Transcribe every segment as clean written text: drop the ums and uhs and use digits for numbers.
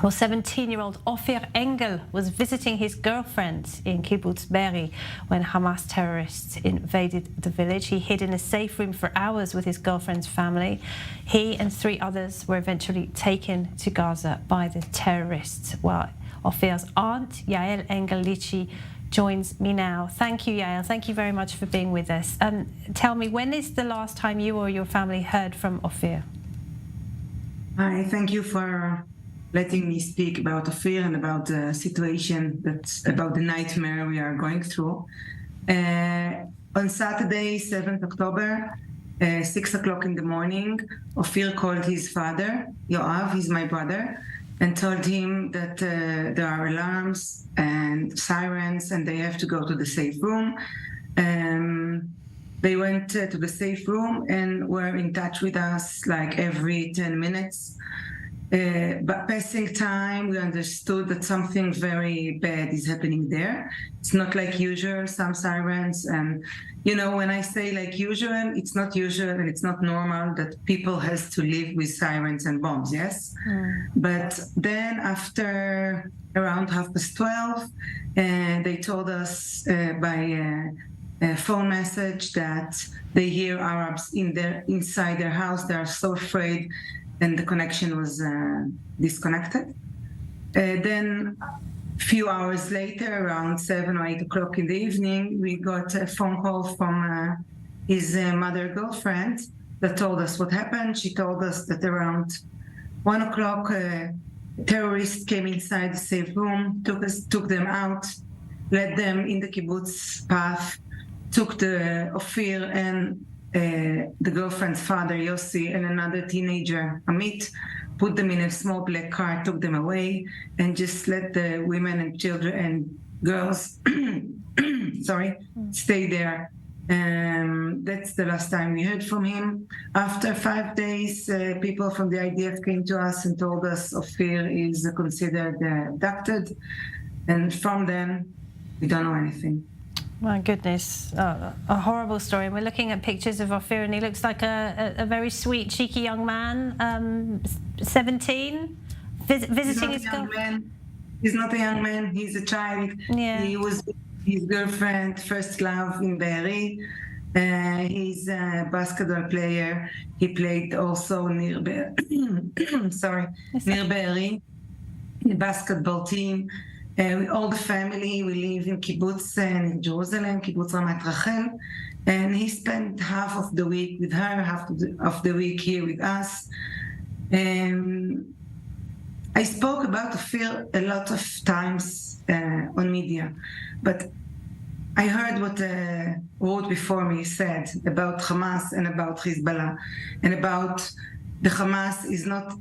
Well, 17-year-old Ofir Engel was visiting his girlfriend in Kibbutz Be'eri when Hamas terrorists invaded the village. He hid in a safe room for hours with his girlfriend's family. He and 3 others were eventually taken to Gaza by the terrorists. Well, Ofir's aunt, Yael Engel Lichi, joins me now. Thank you, Yael. Thank you very much for being with us. Tell me, when is the last time you or your family heard from Ofir? Hi, thank you for letting me speak about Ofir and about the situation, about the nightmare we are going through. On Saturday, 7th October, 6 o'clock in the morning, Ofir called his father, Yoav, he's my brother, and told him that there are alarms and sirens and they have to go to the safe room. They went to the safe room and were in touch with us like every 10 minutes. But passing time, we understood that something very bad is happening there. It's not like usual, some sirens. And, you know, when I say like usual, it's not usual and it's not normal that people has to live with sirens and bombs, yes? But then after around 12:30, they told us by a phone message that they hear Arabs inside their house. They are so afraid, and the connection was disconnected. Then a few hours later, around 7 or 8 o'clock in the evening, we got a phone call from his mother girlfriend that told us what happened. She told us that around 1 o'clock, terrorists came inside the safe room, took them out, led them in the kibbutz path, took the Ofir and the girlfriend's father, Yossi, and another teenager, Amit, put them in a small black car, took them away, and just let the women and children and girls, stay there. That's the last time we heard from him. After 5 days, people from the IDF came to us and told us Ofir is considered abducted. And from then, we don't know anything. My goodness, a horrible story. And we're looking at pictures of Ofir, and he looks like a very sweet, cheeky young man, 17, visiting his girlfriend. He's not a young man, he's a child. Yeah. He was his girlfriend, first love in Be'eri. He's a basketball player. He played also near Be'eri, the basketball team. All the family, we live in kibbutz in Jerusalem, kibbutz Ramat Rachel, and he spent half of the week with her, half of the week here with us. I spoke about Ofir a lot of times on media, but I heard what wrote before me said about Hamas and about Hezbollah, and about the Hamas is not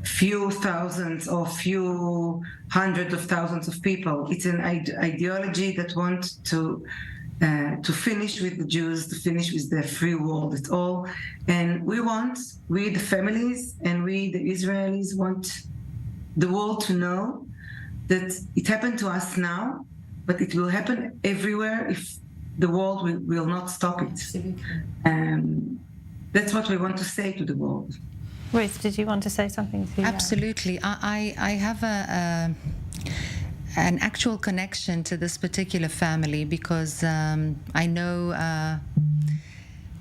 few thousands or few hundreds of thousands of people. It's an ideology that wants to finish with the Jews, to finish with the free world at all. And we the families and we the Israelis want the world to know that it happened to us now, but it will happen everywhere if the world will not stop it. That's what we want to say to the world. Ruth, did you want to say something to you? Absolutely. I have an actual connection to this particular family because I know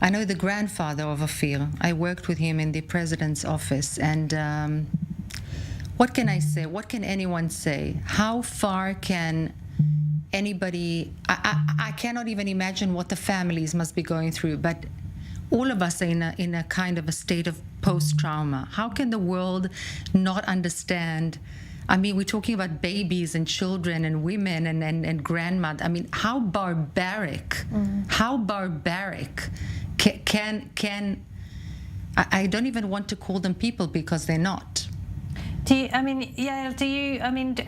the grandfather of Ofir. I worked with him in the president's office, and what can I say? What can anyone say? How far can anybody? I cannot even imagine what the families must be going through, but all of us are in a kind of a state of post-trauma. How can the world not understand? I mean, we're talking about babies and children and women and grandmothers. I mean, how barbaric, can I don't even want to call them people because they're not. Are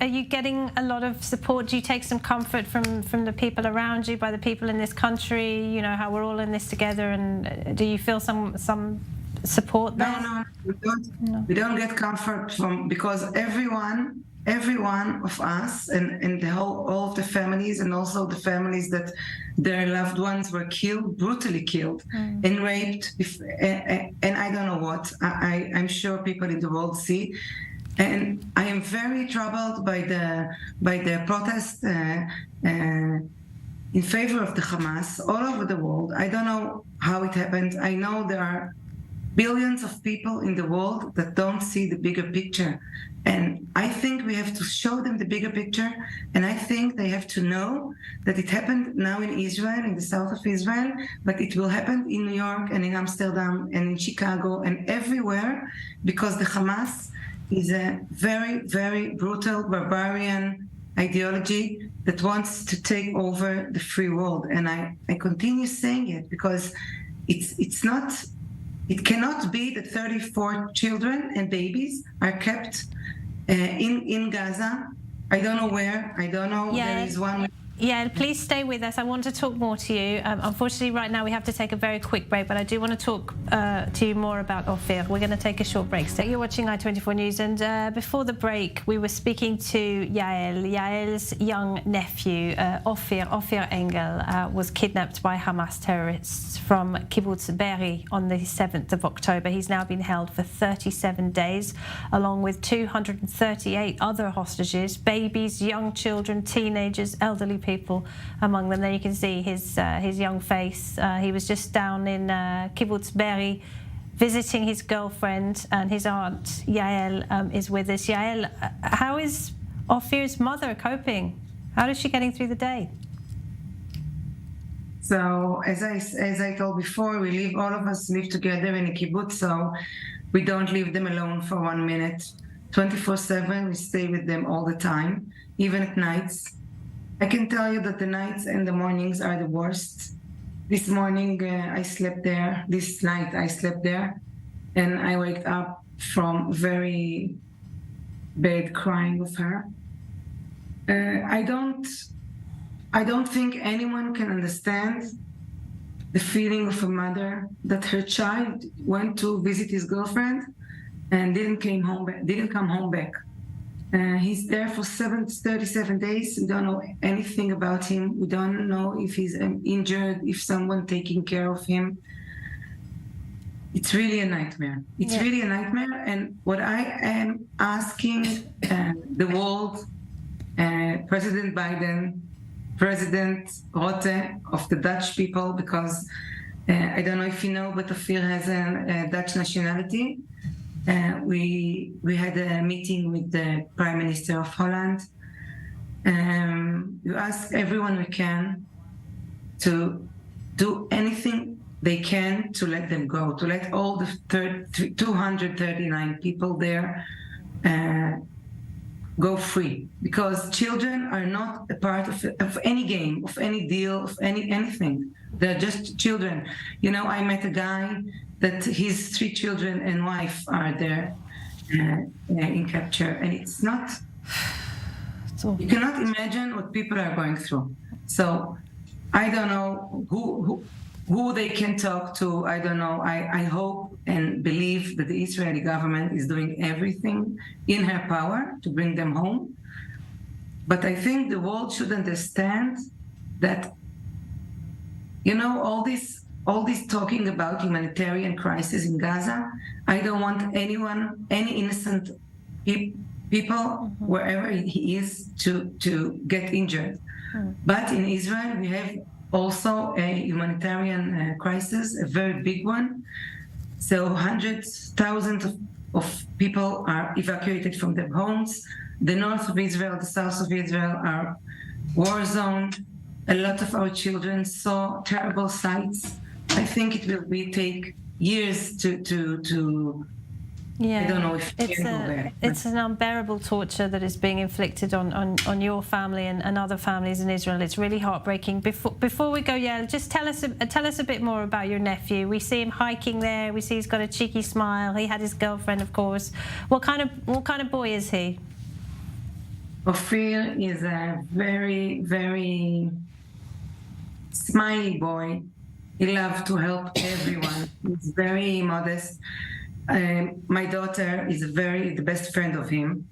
you getting a lot of support? Do you take some comfort from the people around you, by the people in this country? You know, how we're all in this together, and do you feel some support there? No, we don't get comfort because everyone of us and all of the families, and also the families that their loved ones were killed, brutally killed and raped, and I don't know what. I'm sure people in the world see. And I am very troubled by the protest in favor of the Hamas all over the world. I don't know how it happened. I know there are billions of people in the world that don't see the bigger picture. And I think we have to show them the bigger picture. And I think they have to know that it happened now in Israel, in the south of Israel, but it will happen in New York and in Amsterdam and in Chicago and everywhere, because the Hamas is a very, very brutal, barbarian ideology that wants to take over the free world. And I continue saying it because it's not, it cannot be that 34 children and babies are kept in Gaza. I don't know where. I don't know. Yeah. There is one. Yeah, please stay with us. I want to talk more to you. Unfortunately, right now we have to take a very quick break, but I do want to talk to you more about Ofir. We're going to take a short break. So you're watching I24 News, and before the break, we were speaking to Yael's young nephew, Ofir Engel, was kidnapped by Hamas terrorists from Kibbutz Be'eri on the 7th of October. He's now been held for 37 days, along with 238 other hostages, babies, young children, teenagers, elderly people among them. There you can see his young face. He was just down in Kibbutz Be'eri visiting his girlfriend, and his aunt Yael is with us. Yael, how is Ofir's mother coping? How is she getting through the day? So as I told before, all of us live together in a kibbutz, so we don't leave them alone for 1 minute. 24/7, we stay with them all the time, even at nights. I can tell you that the nights and the mornings are the worst. This morning I slept there. This night I slept there, and I waked up from very bad crying of her. I don't think anyone can understand the feeling of a mother that her child went to visit his girlfriend and didn't come home back. He's there for 37 days. We don't know anything about him. We don't know if he's injured, if someone taking care of him. It's really a nightmare. It's really a nightmare. And what I am asking the world, President Biden, President Rutte of the Dutch people, because I don't know if you know, but Ofir has a Dutch nationality. We had a meeting with the Prime Minister of Holland. You ask everyone we can to do anything they can to let them go, to let all the 239 people there go free, because children are not a part of any game, of any deal, of anything. They're just children. You know, I met a guy that his 3 children and wife are there in capture, and it's not. You cannot imagine what people are going through. So I don't know who they can talk to. I don't know. I hope and believe that the Israeli government is doing everything in her power to bring them home. But I think the world should understand that, you know, all this talking about humanitarian crisis in Gaza, I don't want any innocent people, wherever he is, to get injured. But in Israel, we have also a humanitarian crisis, a very big one. So hundreds, thousands of people are evacuated from their homes. The north of Israel, the south of Israel are war zoned. A lot of our children saw terrible sights. I think it will take years to I don't know if it's an unbearable torture that is being inflicted on your family and other families in Israel. It's really heartbreaking. Before we go, Yael, just tell us a bit more about your nephew. We see him hiking there. We see he's got a cheeky smile. He had his girlfriend, of course. What kind of boy is he? Ofir is a very, very smiley boy. He loves to help everyone. He's very modest. My daughter is the best friend of him.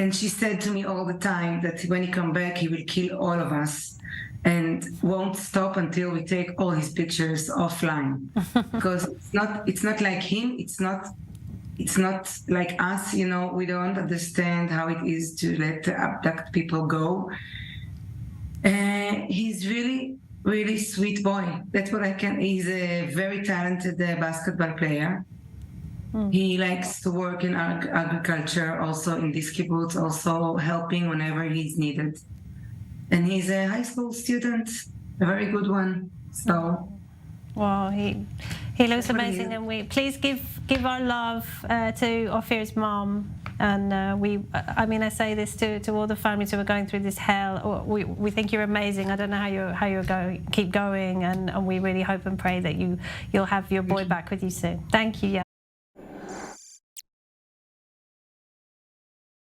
And she said to me all the time that when he come back, he will kill all of us and won't stop until we take all his pictures offline. Because it's not like him. It's not it's not like us, you know, we don't understand how it is to let abduct people go. He's really, really sweet boy. That's what I can. He's a very talented basketball player. He likes to work in agriculture, also in this kibbutz, also helping whenever he's needed. And he's a high school student, a very good one. So, well, he looks amazing, and we please give our love to Ofir's mom. And I say this to all the families who are going through this hell. We think you're amazing. I don't know how you're going, keep going, and we really hope and pray that you'll have your boy back with you soon. Thank you, Yael.